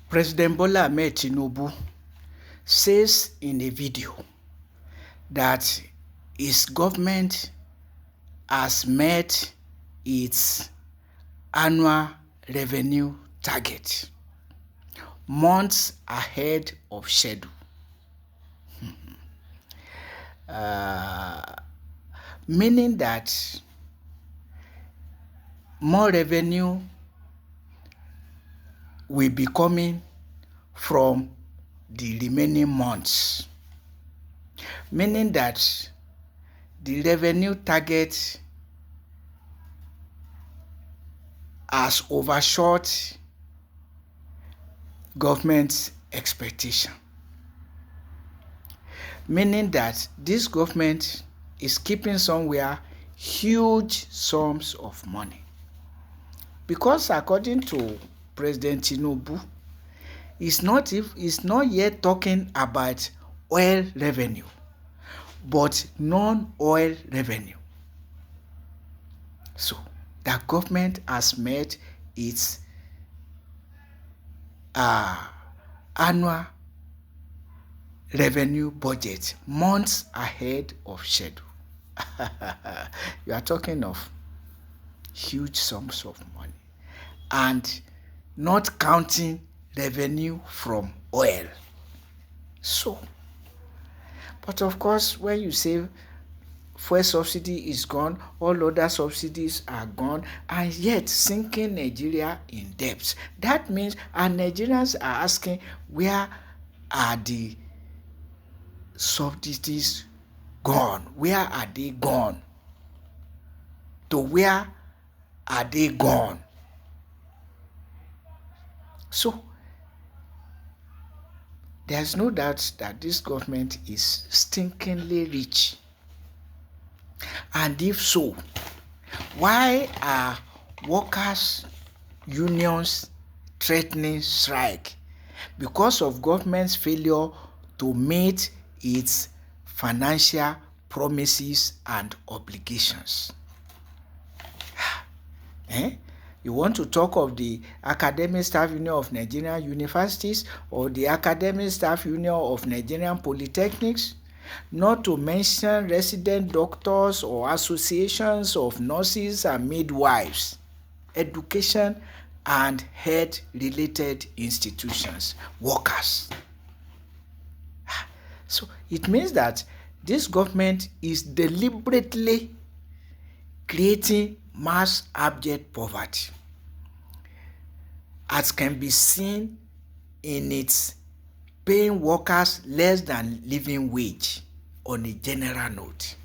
President Bola Ahmed Tinubu says in a video that his government has met its annual revenue target months ahead of schedule. Meaning that more revenue will be coming from the remaining months. Meaning that the revenue target has overshot government's expectation. Meaning that this government is keeping somewhere huge sums of money. Because according to President Tinubu, it's not yet talking about oil revenue, but non-oil revenue. So the government has met its annual revenue budget months ahead of schedule. You are talking of huge sums of money, and not counting revenue from oil. So, but of course, when you say fuel subsidy is gone, all other subsidies are gone, and yet sinking Nigeria in debt. That means, and Nigerians are asking, where are the subsidies gone? Where are they gone? To where are they gone? So, there's no doubt that this government is stinkingly rich. And if so, why are workers' unions threatening strike? Because of government's failure to meet its financial promises and obligations. You want to talk of the Academic Staff Union of Nigerian Universities or the Academic Staff Union of Nigerian Polytechnics? Not to mention resident doctors or associations of nurses and midwives, education and health-related institutions, workers. So it means that this government is deliberately creating mass abject poverty, as can be seen in its paying workers less than living wage on a general note.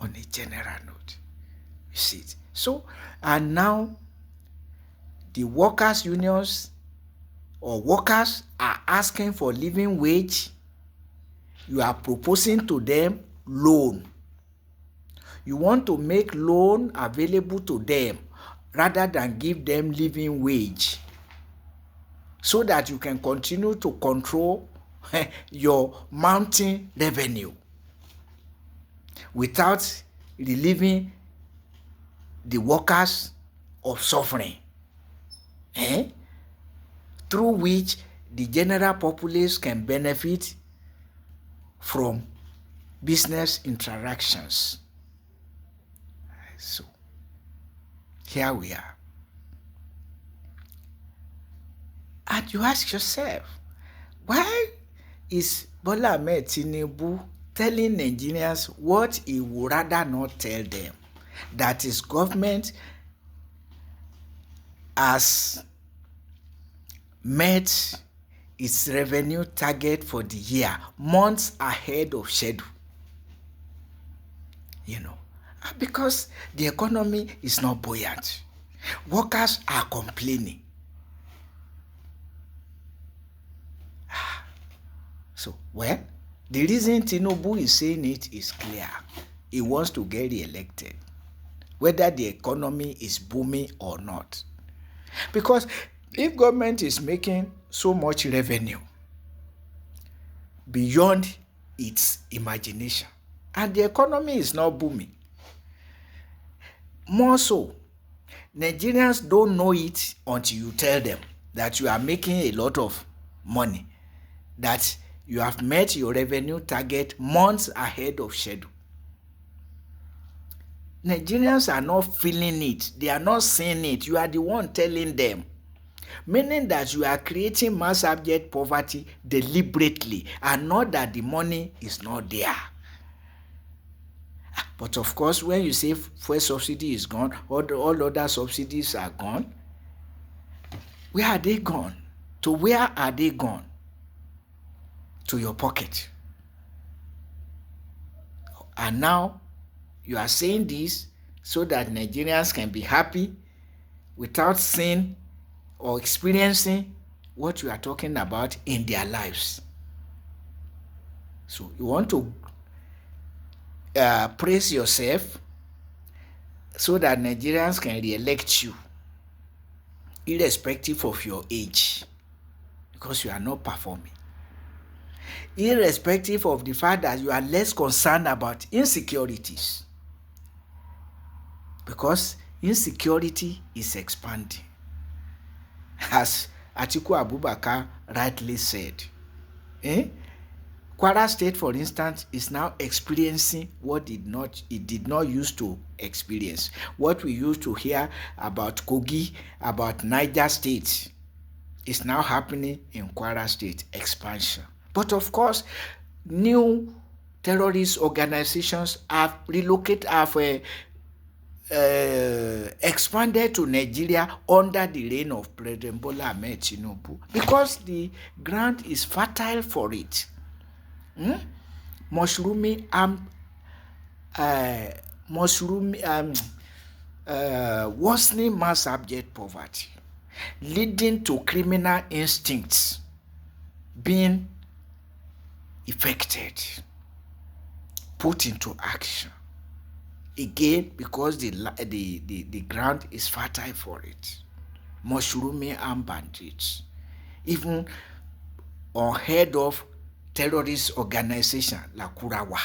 On a general note. You see it. So, and now the workers' unions or workers are asking for living wage. You are proposing to them loan. You want to make loan available to them rather than give them living wage, so that you can continue to control your mounting revenue without relieving the workers of suffering, through which the general populace can benefit from business interactions. So, here we are. And you ask yourself, why is Bola Ahmed Tinubu telling Nigerians what he would rather not tell them? That his government has met its revenue target for the year months ahead of schedule. Because the economy is not buoyant. Workers are complaining. So, well, the reason Tinubu is saying it is clear. He wants to get re-elected, whether the economy is booming or not. Because if government is making so much revenue beyond its imagination, and the economy is not booming, more so, Nigerians don't know it until you tell them. that you are making a lot of money, that you have met your revenue target months ahead of schedule. Nigerians are not feeling it. They are not seeing it. You are the one telling them. Meaning that you are creating mass abject poverty deliberately, and not that the money is not there. But of course, when you say fuel subsidy is gone, all other subsidies are gone, where are they gone? To where are they gone? To your pocket. And now you are saying this so that Nigerians can be happy without seeing or experiencing what you are talking about in their lives. So you want to praise yourself so that Nigerians can re-elect you irrespective of your age, because you are not performing. Irrespective of the fact that you are less concerned about insecurities, because insecurity is expanding. As Atiku Abubakar rightly said, Kwara State, for instance, is now experiencing what it did not used to experience. What we used to hear about Kogi, about Niger State, is now happening in Kwara State, expansion. But of course, new terrorist organizations have expanded to Nigeria under the reign of President Bola Ahmed Tinubu, because the ground is fertile for it. Worsening mass abject poverty, leading to criminal instincts being effected, put into action. Again, because the ground is fertile for it. Mushrooming and bandits, even unheard of terrorist organizations like Kurawa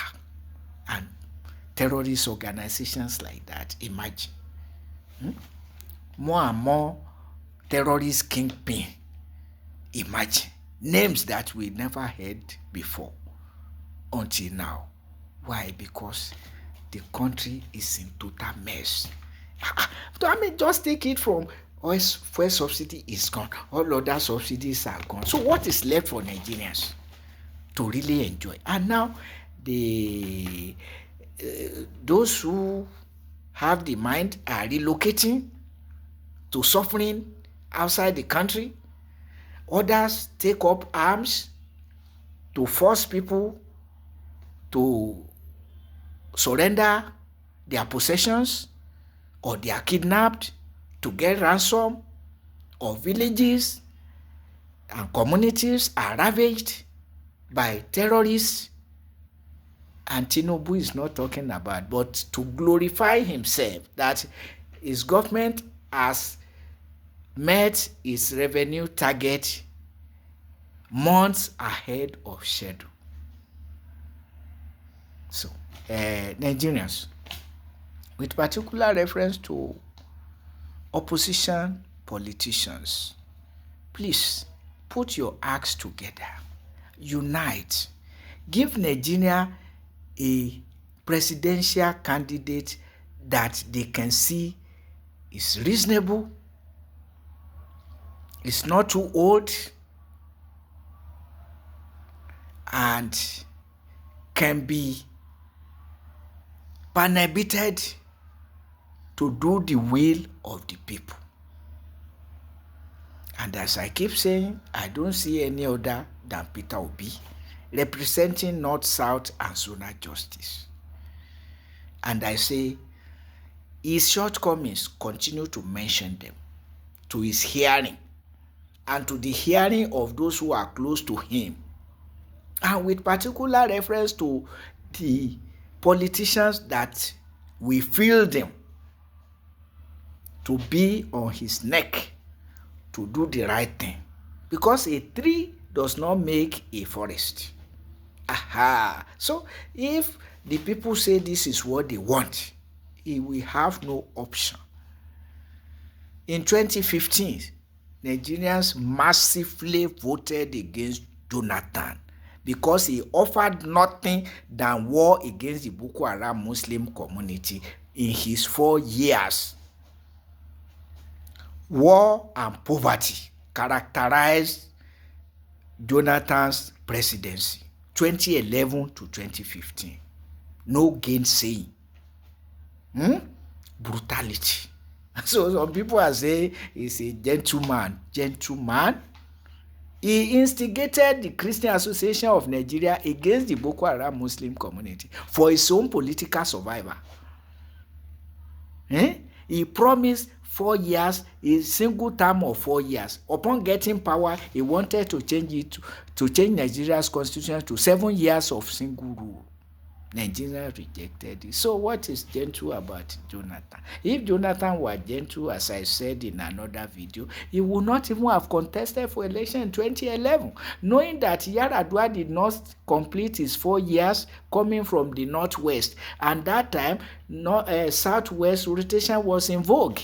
and terrorist organizations like that. Imagine. More and more terrorist kingpin. Imagine. Names that we never heard before until now. Why? Because the country is in total mess. I mean, just take it from fuel subsidy is gone. All other subsidies are gone. So what is left for Nigerians to really enjoy? And now those who have the mind are relocating to suffering outside the country. Others take up arms to force people to surrender their possessions, or they are kidnapped to get ransom, or villages and communities are ravaged by terrorists. And Tinubu is not talking about, but to glorify himself that his government has met its revenue target months ahead of schedule. So, Nigerians, with particular reference to opposition politicians, please put your acts together, unite, give Nigeria a presidential candidate that they can see is reasonable, is not too old, and can be benefited to do the will of the people. And as I keep saying, I don't see any other than Peter Obi representing North, South, and zonal justice. And I say, his shortcomings, continue to mention them to his hearing and to the hearing of those who are close to him. And with particular reference to the politicians that we feel them to be on his neck to do the right thing. Because a tree does not make a forest. Aha. So if the people say this is what they want, he will have no option. In 2015, Nigerians massively voted against Jonathan because he offered nothing than war against the Boko Haram Muslim community in his 4 years. War and poverty characterized Jonathan's presidency 2011 to 2015. No gainsaying. Brutality. So some people are saying he's a gentleman. Gentleman. He instigated the Christian Association of Nigeria against the Boko Haram Muslim community for his own political survival. He promised 4 years, a single term of 4 years. Upon getting power, he wanted to change Nigeria's constitution to 7 years of single rule. Nigeria rejected it. So what is gentle about Jonathan? If Jonathan were gentle, as I said in another video, he would not even have contested for election in 2011, knowing that Yar'Adua did not complete his 4 years coming from the northwest, and that time southwest rotation was in vogue.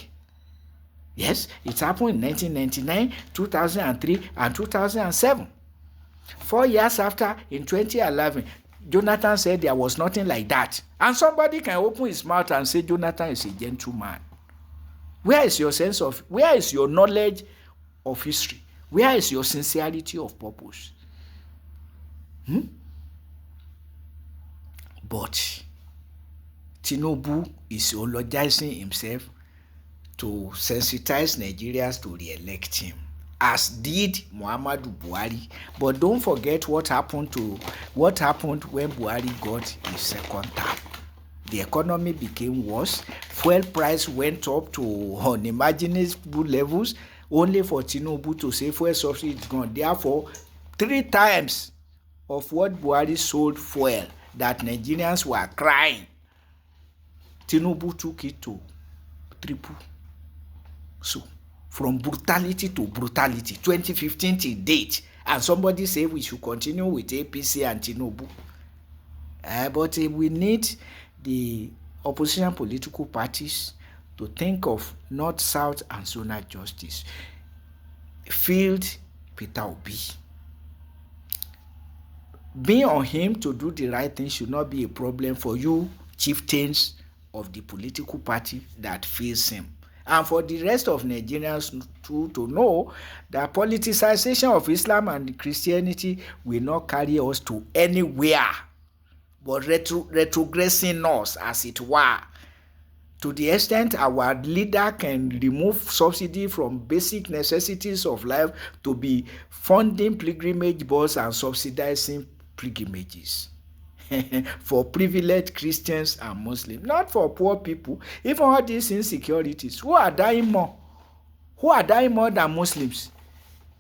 Yes, it happened in 1999, 2003, and 2007. 4 years after, in 2011, Jonathan said there was nothing like that. And somebody can open his mouth and say Jonathan is a gentleman. Where is your knowledge of history? Where is your sincerity of purpose? But Tinubu is eulogizing himself to sensitize Nigerians to re-elect him, as did Muhammadu Buhari. But don't forget what happened when Buhari got his second term. The economy became worse. Fuel price went up to unimaginable levels, only for Tinubu to say fuel subsidy is gone. Therefore, 3 times of what Buhari sold fuel that Nigerians were crying, Tinubu took it to triple. So, from brutality to brutality, 2015 till date, and somebody say we should continue with APC and Tinubu. But we need the opposition political parties to think of North, South, and zonal justice. Field Peter Obi. Being on him to do the right thing should not be a problem for you chieftains of the political party that face him. And for the rest of Nigerians to know that politicization of Islam and Christianity will not carry us to anywhere, but retrogressing us, as it were, to the extent our leader can remove subsidy from basic necessities of life to be funding pilgrimage boards and subsidizing pilgrimages for privileged Christians and Muslims, not for poor people. Even all these insecurities, who are dying more? Who are dying more than Muslims?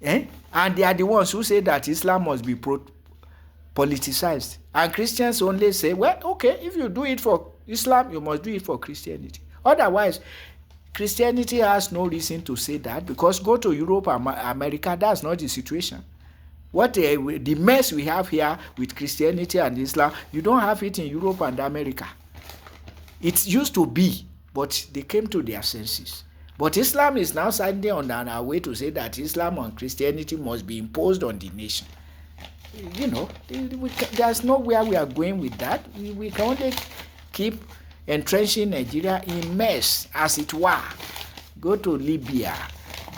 And they are the ones who say that Islam must be politicized. And Christians only say, well, okay, if you do it for Islam, you must do it for Christianity. Otherwise, Christianity has no reason to say that, because go to Europe and America, that's not the situation. What the mess we have here with Christianity and Islam, you don't have it in Europe and America. It used to be, but they came to their senses. But Islam is now standing on our way to say that Islam and Christianity must be imposed on the nation. You know, there's nowhere we are going with that. We can only keep entrenching Nigeria in mess, as it were. Go to Libya.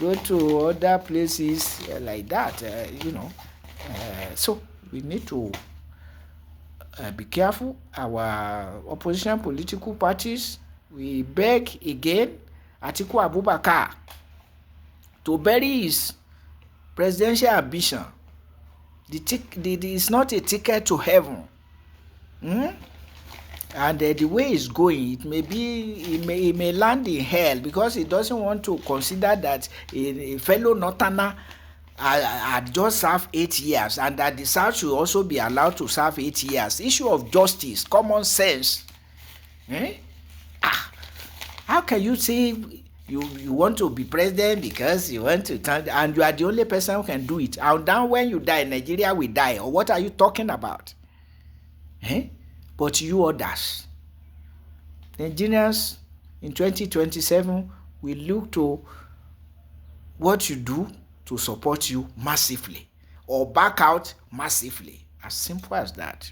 Go to other places like that, So we need to be careful. Our opposition political parties, we beg again Atiku Abubakar to bury his presidential ambition. It's not a ticket to heaven. And the way it's going, it may land in hell, because he doesn't want to consider that a fellow Northerner had just served 8 years, and that the South should also be allowed to serve 8 years. Issue of justice, common sense. How can you say you want to be president because you want to turn, and you are the only person who can do it? And then when you die, Nigeria will die. Or what are you talking about? But you others, Nigerians in 2027, will look to what you do to support you massively or back out massively. As simple as that.